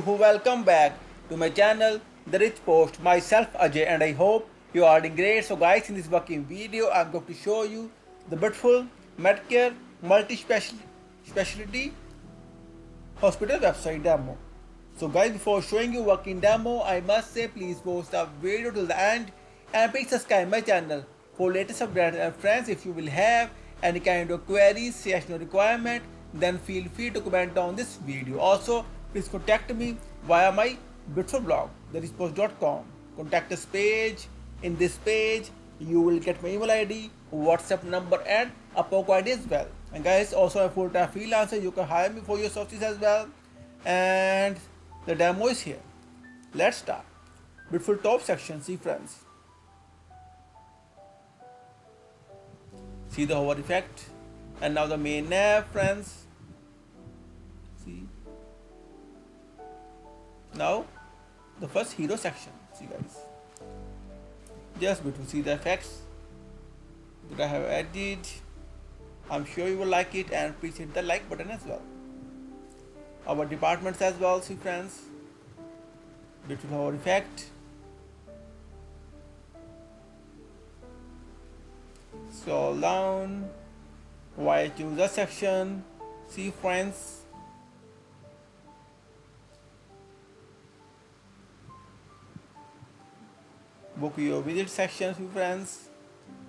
you who welcome back to my channel The Rich Post. Myself Ajay, and I hope you are doing great. So guys, in this working video I'm going to show you the beautiful Medicare multi-specialty hospital website demo. So guys, before showing you working demo, I must say please watch the video till the end and please subscribe my channel for latest updates. And friends, if you will have any kind of queries, suggestion or requirement, then feel free to comment down this video. Also, please contact me via my beautiful blog, therichpost.com. Contact us page. In this page, you will get my email ID, WhatsApp number and a POCO ID as well. And guys, also a full-time freelancer, you can hire me for your services as well. And the demo is here. Let's start. Beautiful top section, see friends. See the hover effect. And now the main nav, friends. See. Now the first hero section. See guys. Just beautiful. See the effects that I have added. I'm sure you will like it, and please hit the like button as well. Our departments as well, see friends. Beautiful hover effect. Scroll down. Why choose a section? See friends. Book your visit section, see friends.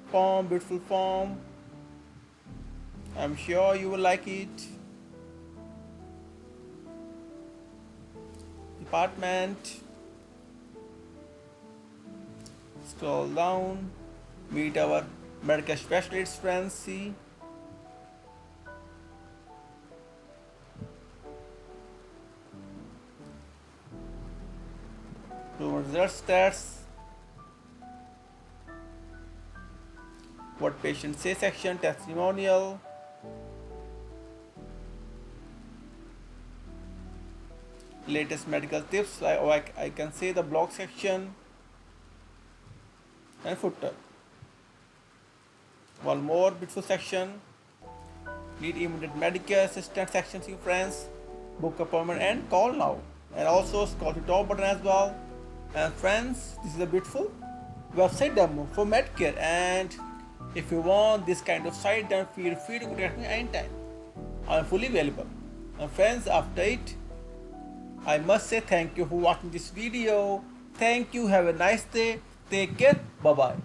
Form, beautiful form. I'm sure you will like it. Department. Scroll down. Meet our medical specialists, friends. See. Result stats. What patient say section, testimonial. Latest medical tips. I can say the blog section and footer. One more beautiful section. Need immediate Medicare assistance section, see friends. Book appointment and call now. And also scroll to top button as well. And friends, this is a beautiful website demo for Medicare. And if you want this kind of site, then feel free to contact me anytime. I am fully available. And friends, after it, I must say thank you for watching this video. Thank you. Have a nice day. Take care. Bye bye.